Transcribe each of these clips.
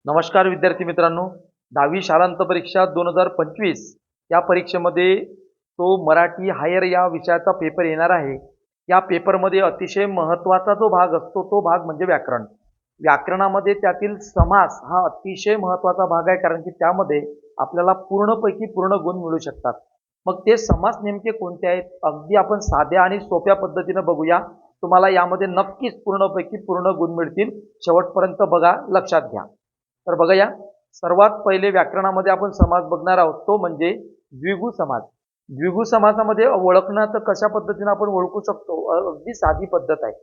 नमस्कार विद्यार्थी मित्रांनो, 10वी शालांत परीक्षा 2025 या परीक्षेमध्ये तो मराठी हायर या विषयाचा पेपर येणार आहे. या पेपरमध्ये अतिशय महत्त्वाचा जो भाग असतो तो भाग म्हणजे व्याकरण. व्याकरणामध्ये त्यातील समास हा अतिशय महत्त्वाचा भाग आहे, कारण की त्यामध्ये आपल्याला पूर्णपैकी पूर्ण गुण मिळू शकतात. मग ते समास नेमके कोणते आहेत? अगदी आपण साध्या आणि सोप्या पद्धतीने बघूया. तुम्हाला यामध्ये नक्कीच पूर्णपैकी पूर्ण गुण मिळतील. शेवटपर्यंत बघा, लक्षात घ्या. तर बघा, या सर्वात पहिले व्याकरणामध्ये आपण समास बघणार आहोत तो म्हणजे द्विगु समास. द्विगु समासामध्ये ओळखण्याचं कशा पद्धतीने आपण ओळखू शकतो? अगदी साधी पद्धत आहे.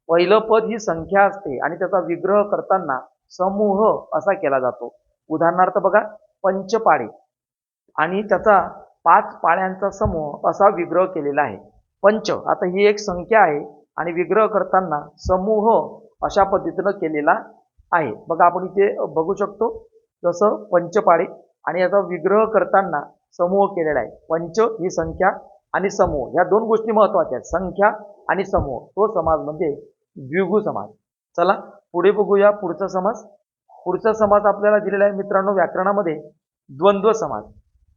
पहिलं पद ही संख्या असते आणि त्याचा विग्रह करताना समूह असा केला जातो. उदाहरणार्थ बघा, पंचपाडे आणि त्याचा 5 पाड्यांचा समूह असा विग्रह केलेला आहे. पंच आता ही एक संख्या आहे आणि विग्रह करताना समूह अशा पद्धतीनं केलेला आहे. बघा, आपण इथे बघू शकतो जसं पंचपाडे आणि याचा विग्रह करताना समूह केलेला आहे. पंच ही संख्या आणि समूह या दोन गोष्टी महत्वाच्या आहेत. संख्या आणि समूह, तो समास म्हणजे द्विगु समास. चला पुढे बघूया पुढचा समास. पुढचा समास आपल्याला दिलेला आहे मित्रांनो व्याकरणामध्ये द्वंद्व समास.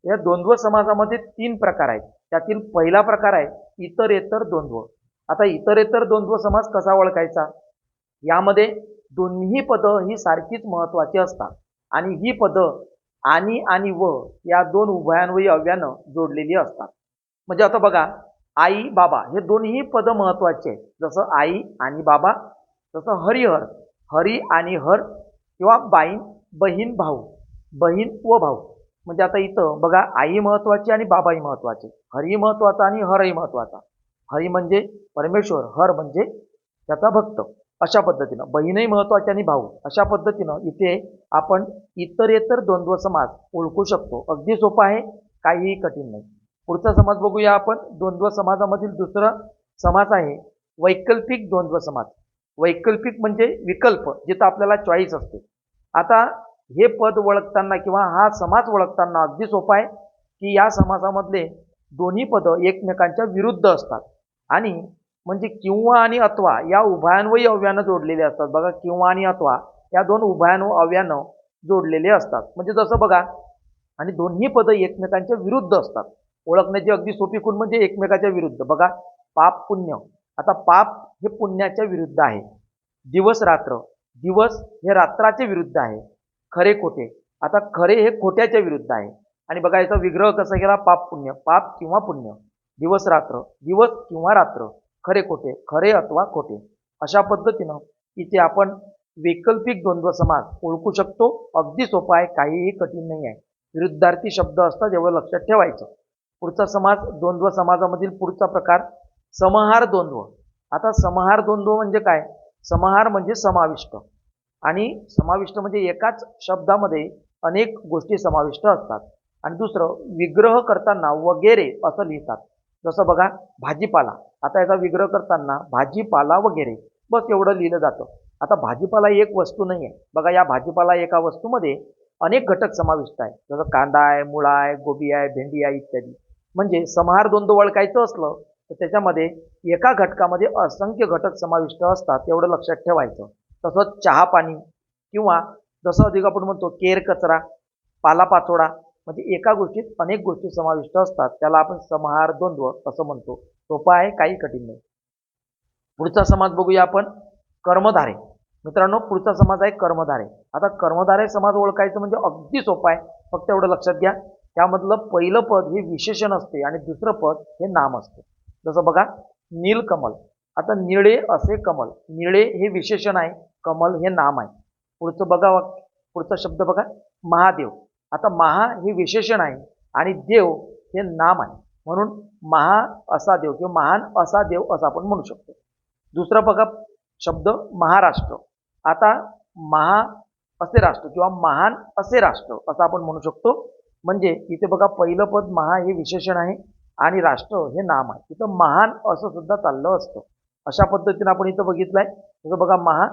या द्वंद्व समासामध्ये 3 प्रकार आहेत. त्यातील पहिला प्रकार आहे इतरेतर द्वंद्व. आता इतरेतर द्वंद्व समास कसा ओळखायचा? यामध्ये दोन्ही पदं ही सारखीच महत्वाची असतात आणि ही पदं आणि व या दोन उभयान्वयी अव्यानं जोडलेली असतात. म्हणजे आता बघा, आई बाबा हे दोन्ही पदं महत्वाचे आहेत. जसं आई आणि बाबा, तसं हरिहर, हरी आणि हर, किंवा बाईन बहीण भाऊ, बहीण व भाऊ. म्हणजे आता इथं बघा, आई महत्वाची आणि बाबाही महत्वाचे, हरी महत्वाचा आणि हरही महत्वाचा. हरी म्हणजे परमेश्वर, हर म्हणजे त्याचा भक्त. अशा पद्धतीनं बहीणही महत्वाची आणि भाऊ, अशा पद्धतीनं इथे आपण इतरेतर द्वंद्व समास ओळखू शकतो. अगदी सोपा आहे, काहीही कठीण नाही. पुढचा समास बघूया आपण. द्वंद्व समासामधील दुसरा समास आहे वैकल्पिक द्वंद्व समास. वैकल्पिक म्हणजे विकल्प, जिथं आपल्याला चॉईस असते. आता हे पद ओळखताना किंवा हा समास ओळखताना अगदी सोपा आहे की या समासामधले दोन्ही पदं एकमेकांच्या विरुद्ध असतात आणि म्हणजे किंवा आणि अथवा या उभयान्वयी अव्यानं जोडलेले असतात. बघा, किंवा आणि अथवा या दोन उभयान्वयी अव्यानं जोडलेले असतात. म्हणजे जसं बघा, आणि दोन्ही पदं एकमेकांच्या विरुद्ध असतात. ओळखण्याची अगदी सोपी खूण म्हणजे एकमेकांच्या विरुद्ध. बघा, पाप पुण्य. आता पाप हे पुण्याच्या विरुद्ध आहे. दिवस रात्र, दिवस हे रात्राच्या विरुद्ध आहे. खरे खोटे, आता खरे हे खोट्याच्या विरुद्ध आहे. आणि बघा, याचा विग्रह कसा केला? पाप पुण्य, पाप किंवा पुण्य, दिवस रात्र, दिवस किंवा रात्र, खरे खोटे, खरे अथवा खोटे. अशा पद्धतीनं इथे आपण वैकल्पिक द्वंद्व समास ओळखू शकतो. अगदी सोपा आहे, काहीही कठीण नाही आहे. विरुद्धार्थी शब्द असतात, एवढं लक्षात ठेवायचं. पुढचा समास, द्वंद्व समासामधील पुढचा प्रकार समाहार द्वंद्व. आता समाहार द्वंद्व म्हणजे काय? समाहार म्हणजे समाविष्ट, आणि समाविष्ट म्हणजे एकाच शब्दामध्ये अनेक गोष्टी समाविष्ट असतात. आणि दुसरं, विग्रह करताना वगैरे असं लिहितात. जसं बघा, भाजीपाला. आता याचा विग्रह करताना भाजीपाला वगैरे, बस एवढं लिहिलं जातं. आता भाजीपाला एक वस्तू नाही आहे. बघा, या भाजीपाला एका वस्तूमध्ये अनेक घटक समाविष्ट आहे. जसं कांदा आहे, मुळा आहे, गोबी आहे, भेंडी आहे इत्यादी. म्हणजे समाहार द्वंद्व ओळखायचं असलं तर त्याच्यामध्ये एका घटकामध्ये असंख्य घटक समाविष्ट असतात, एवढं लक्षात ठेवायचं. तसंच चहा पाणी, किंवा जसं अधिक आपण म्हणतो केर कचरा, पालापाचोळा, म्हणजे एका गोष्टीत अनेक गोष्टी समाविष्ट असतात, त्याला आपण समाहार द्वंद्व असं म्हणतो. सोपा आहे, काही कठीण नाही. पुढचा समास बघूया आपण, कर्मधारे. मित्रांनो, पुढचा समास आहे कर्मधारे. आता कर्मधारे समास ओळखायचं म्हणजे अगदी सोपं आहे. फक्त एवढं लक्षात घ्या, त्यामधलं पहिलं पद हे विशेषण असते आणि दुसरं पद हे नाम असते. जसं बघा, नीलकमल. आता निळे असे कमल, निळे हे विशेषण आहे, कमल हे नाम आहे. पुढचं बघा, पुढचा शब्द बघा, महादेव. आता महा हे विशेषण आहे आणि देव हे नाम आहे, म्हणून महा असा देव किंवा महान असा देव असं आपण म्हणू शकतो. दुसरा बघा शब्द महाराष्ट्र. आता महा असे राष्ट्र किंवा महान असे राष्ट्र असं आपण म्हणू शकतो. म्हणजे इथे बघा, पहिलं पद महा हे विशेषण आहे आणि राष्ट्र हे नाम आहे. इथं महान असं सुद्धा चाललं असतं. अशा पद्धतीने आपण इथं बघितलंय. जसं बघा, महा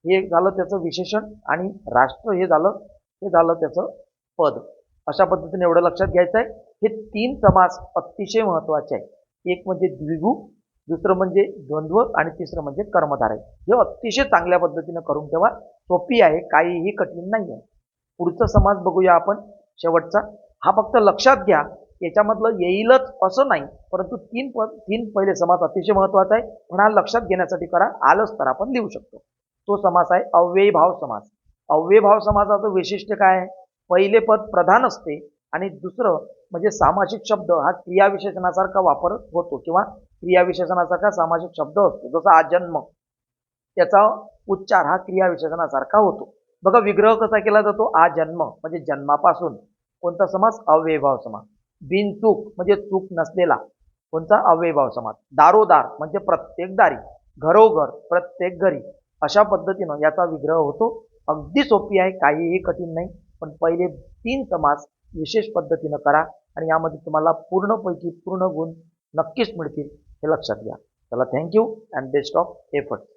हे झालं त्याचं विशेषण आणि राष्ट्र हे झालं त्याचं पद. अशा पद्धतीने एवढं लक्षात घ्यायचं आहे. हे 3 समास अतिशय महत्वाचे आहे. एक म्हणजे द्विगु, दुसरं म्हणजे द्वंद्व आणि तिसरं म्हणजे कर्मधारय. हे अतिशय चांगल्या पद्धतीने करून ठेवा. सोपी आहे, काहीही कठीण नाही आहे. पुढचा समास बघूया आपण शेवटचा. हा फक्त लक्षात घ्या, याच्यामधलं येईलच असं नाही, परंतु तीन पहिले समास अतिशय महत्वाचा आहे, पण हा लक्षात घेण्यासाठी करा, आलंच तर आपण लिहू शकतो. तो समास आहे अव्ययीभाव समास. अव्ययीभाव समासाचं वैशिष्ट्य काय आहे? पहिले पद प्रधान असते आणि दुसरं म्हणजे सामासिक शब्द हा क्रियाविशेषणासारखा वापर होतो किंवा क्रियाविशेषणासारखा सामासिक शब्द असतो. जसा आजन्म, त्याचा उच्चार हा क्रियाविशेषणासारखा होतो. बघा विग्रह कसा केला जातो? आजन्म म्हणजे जन्मापासून. कोणता समास? अव्ययीभाव समास. बिनचूक म्हणजे चूक नसलेला, कोणता? अव्ययीभाव समास. दारोदार म्हणजे प्रत्येक दारी, घरोघर प्रत्येक घरी, अशा पद्धतीनं याचा विग्रह होतो. अगदी सोपी आहे, काहीही कठीण नाही, पण पहिले 3 समास विशेष पद्धतीनं करा आणि यामध्ये तुम्हाला पूर्ण गुण नक्कीच मिळतील, हे लक्षात घ्या. चला, thank you and best of efforts.